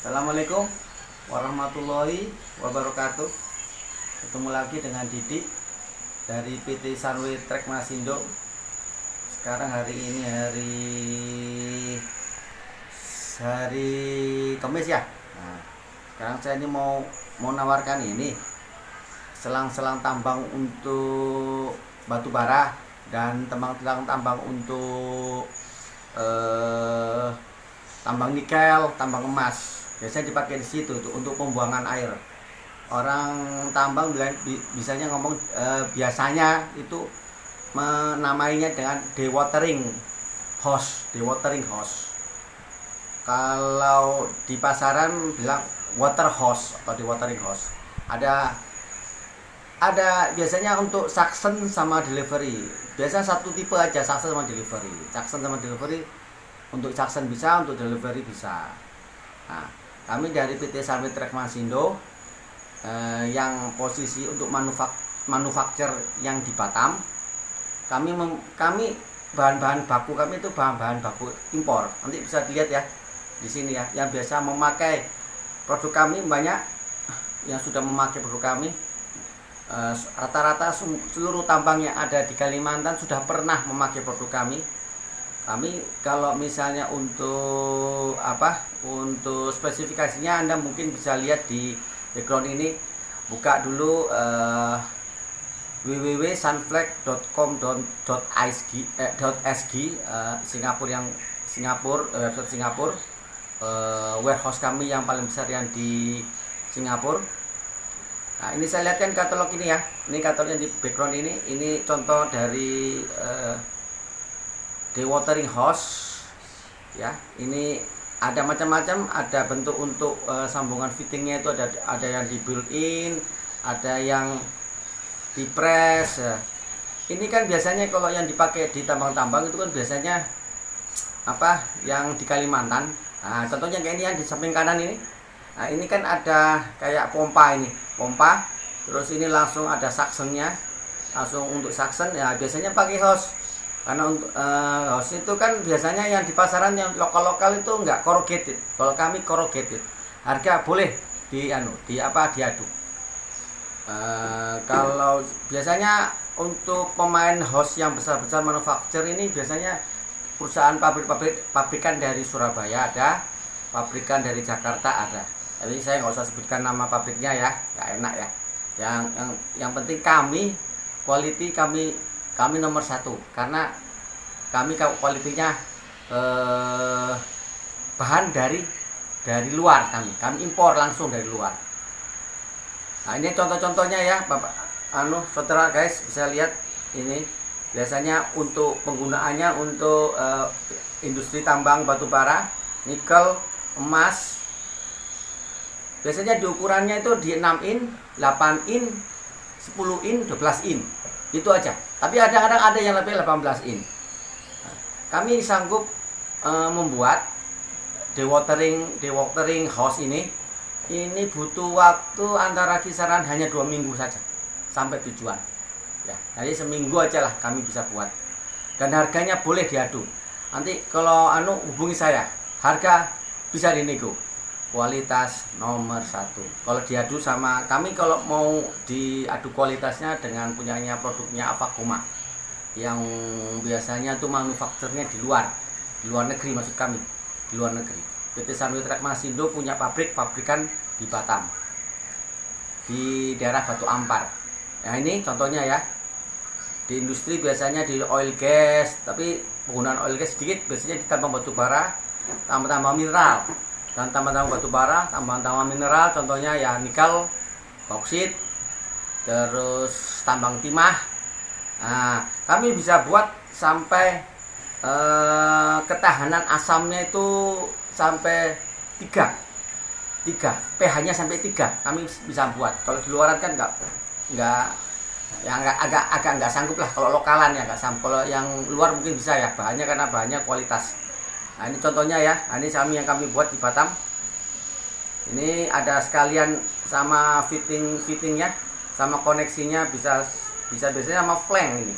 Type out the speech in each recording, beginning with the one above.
Assalamualaikum warahmatullahi wabarakatuh. Ketemu lagi dengan Didi dari PT Sunway Trek Masindo. Sekarang hari ini hari Kamis ya. Nah, sekarang saya ini mau nawarkan ini selang-selang tambang untuk batu bara dan selang tambang untuk tambang nikel, tambang emas. Biasanya dipakai di situ untuk pembuangan air. Orang tambang biasanya ngomong biasanya itu menamainya dengan dewatering hose, Kalau di pasaran bilang water hose atau dewatering hose. Ada biasanya untuk suction sama delivery. Biasanya satu tipe aja, suction sama delivery. Untuk suction bisa, untuk delivery bisa. Nah, kami dari PT Sunway Trek Masindo yang posisi untuk manufaktur yang di Batam. Kami bahan-bahan baku kami itu bahan-bahan baku impor. Nanti bisa dilihat ya di sini ya. Yang biasa memakai produk kami banyak yang sudah memakai produk kami. Rata-rata seluruh tambang yang ada di Kalimantan sudah pernah memakai produk kami. Kami kalau misalnya untuk spesifikasinya Anda mungkin bisa lihat di background ini. Buka dulu www.sunflag.com.sg Singapura, website Singapura, warehouse kami yang paling besar yang di Singapura. Nah, ini saya lihatkan katalog ini ya. Ini katalognya di background ini. Ini contoh dari dewatering hose ya. Ini ada macam-macam, ada bentuk untuk sambungan fittingnya itu ada yang di built in, ada yang di press ya. Ini kan biasanya kalau yang dipakai di tambang-tambang itu kan biasanya yang di Kalimantan. Nah, contohnya kayak ini yang di samping kanan ini. Nah, ini kan ada kayak pompa, terus ini langsung ada suctionnya, langsung untuk suction ya. Biasanya pakai hose. Karena untuk hose itu kan biasanya yang di pasaran yang lokal itu enggak corrugated. Kalau kami corrugated. Harga boleh diadu. Kalau biasanya untuk pemain hose yang besar-besar manufaktur ini biasanya perusahaan pabrikan dari Surabaya ada, pabrikan dari Jakarta ada. Jadi saya nggak usah sebutkan nama pabriknya ya, nggak enak ya. Yang penting quality kami nomor satu, karena kami kualitinya bahan dari luar, kami impor langsung dari luar. Nah, ini contoh-contohnya ya Bapak saudara guys, bisa lihat ini. Biasanya untuk penggunaannya untuk industri tambang batu bara, nikel, emas. Biasanya di ukurannya itu di 6 in, 8 in, 10 in, 12 in. Itu aja. Tapi kadang-kadang ada yang lebih 18 in. Kami sanggup membuat dewatering hose ini butuh waktu antara kisaran hanya 2 minggu saja sampai tujuan. Ya, jadi seminggu aja lah kami bisa buat. Dan harganya boleh diadu. Nanti kalau hubungi saya, harga bisa dinego. Kualitas nomor 1. Kalau diadu sama kami, kalau mau diadu kualitasnya dengan punyanya produknya Avaguma, yang biasanya tuh manufakturnya di luar negeri, maksud kami di luar negeri. PT Sunway Trek Masindo punya pabrikan di Batam, di daerah Batu Ampar. Nah, ini contohnya ya. Di industri biasanya di oil gas, tapi penggunaan oil gas sedikit, biasanya di tambang batu bara, tambang mineral. Dan tambang-tambang batu bara, tambang-tambang mineral, contohnya ya nikel, bauksit, terus tambang timah. Nah, kami bisa buat sampai ketahanan asamnya itu sampai 3 pH-nya sampai 3 kami bisa buat. Kalau di luaran kan agak nggak sanggup lah. Kalau lokalan ya nggak sanggup. Kalau yang luar mungkin bisa ya, karena bahannya kualitas. Nah, ini contohnya ya. Nah, ini yang kami buat di Batam. Ini ada sekalian sama fittingnya, sama koneksinya bisa biasanya sama flank ini.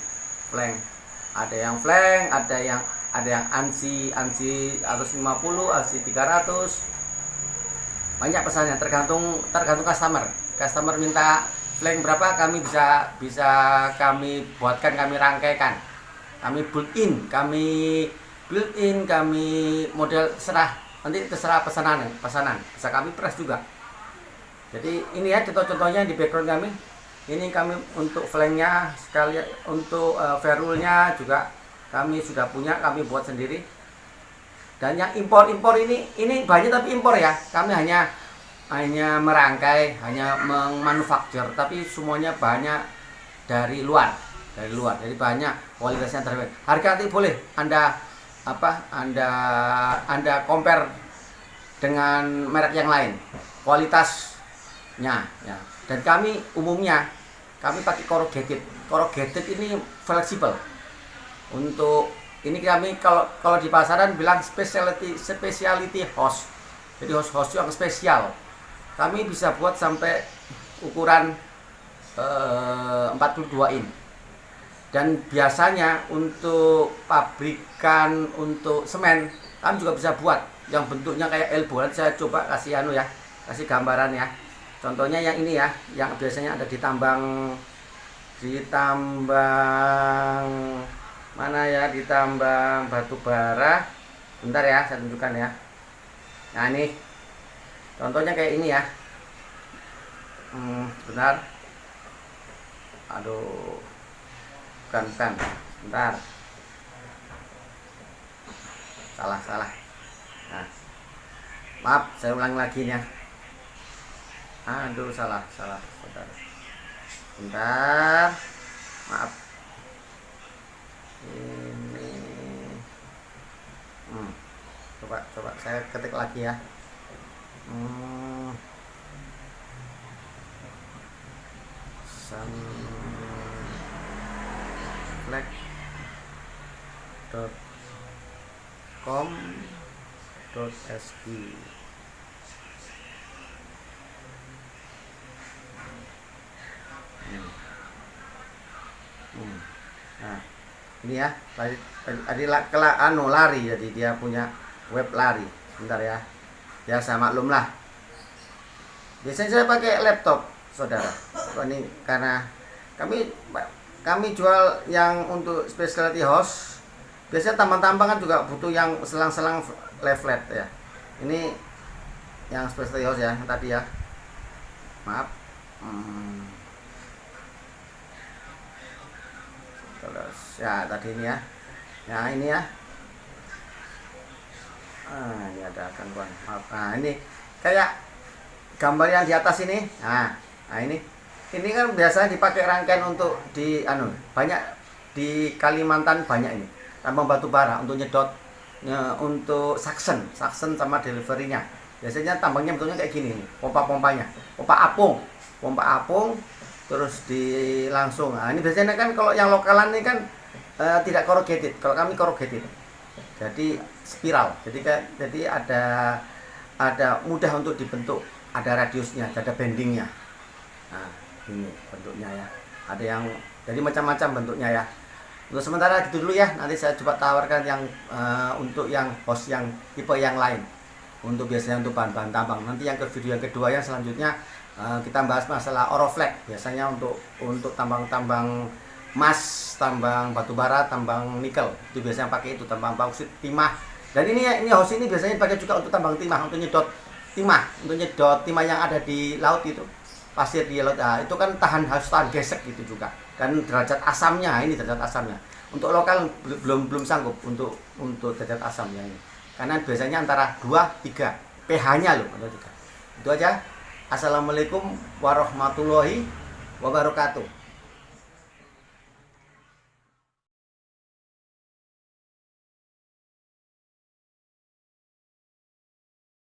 Ada yang flank, ada yang ANSI 150, ANSI 300. banyak pesannya, tergantung customer minta flank berapa, kami bisa kami buatkan, kami rangkaikan, kami build in, kami model terserah pesanan bisa kami press juga. Jadi ini ya contoh-contohnya di background kami. Ini kami untuk flanknya sekalian, untuk ferrulnya juga kami sudah punya, kami buat sendiri. Dan yang impor ini banyak tapi impor ya. Kami hanya merangkai, hanya memanufaktur, tapi semuanya banyak dari luar. Jadi banyak kualitasnya terbaik. Harga nanti boleh Anda compare dengan merek yang lain, kualitasnya ya. Dan kami umumnya pakai corrugated ini fleksibel. Untuk ini kami kalau di pasaran bilang specialty hose. Jadi hose yang spesial. Kami bisa buat sampai ukuran 42 in. Dan biasanya untuk pabrikan untuk semen kami juga bisa buat yang bentuknya kayak elbow. Nanti saya coba kasih kasih gambaran ya. Contohnya yang ini ya, yang biasanya ada di tambang mana ya, di tambang batu bara. Bentar ya, saya tunjukkan ya. Nah ini contohnya kayak ini ya. Bentar. Aduh, bukan. Bentar. Salah. Nah, maaf, saya ulangi lagi ya. Aduh, salah, bentar, maaf. Ini, coba saya ketik lagi ya. sunflag.com.sg. Nah, ini ya, lari, jadi dia punya web lari. Bentar ya, biasa maklum lah. Biasanya saya pakai laptop, saudara. Ini karena kami jual yang untuk specialty hose. Biasanya tambang-tambang kan juga butuh yang selang-selang leaflet ya. Ini yang specialty hose ya, yang tadi ya. Maaf. Terus ya tadi ini ya. Nah ini ya. Ini ada gangguan. Maaf. Nah ini kayak gambar yang di atas ini. Nah ini kan biasanya dipakai rangkaian untuk banyak di Kalimantan, banyak ini tambang batu bara untuk nyedot, untuk suction sama deliverynya. Biasanya tambangnya bentuknya kayak gini nih, pompa apung terus langsung. Nah ini biasanya kan kalau yang lokalan ini kan tidak corrugated, kalau kami corrugated, jadi spiral, jadi ada mudah untuk dibentuk, ada radiusnya, ada bendingnya. Nah ini bentuknya ya, ada yang jadi macam-macam bentuknya ya. Untuk sementara gitu dulu ya, nanti saya coba tawarkan yang untuk yang hose yang tipe yang lain, untuk biasanya untuk bahan-bahan tambang. Nanti yang video yang kedua yang selanjutnya kita bahas masalah Oroflex, biasanya untuk tambang-tambang emas, tambang batu bara, tambang nikel, itu biasanya pakai itu, tambang bauksit, timah. Dan ini hose ini biasanya dipakai juga untuk tambang timah, untuk nyedot timah yang ada di laut itu, pasir di laut. Nah, itu kan harus tahan gesek gitu juga. Dan derajat asamnya, ini derajat asamnya. Untuk lokal belum sanggup untuk derajat asamnya ini. Karena biasanya antara 2-3 pH-nya loh, antara 3. Itu aja. Assalamualaikum warahmatullahi wabarakatuh.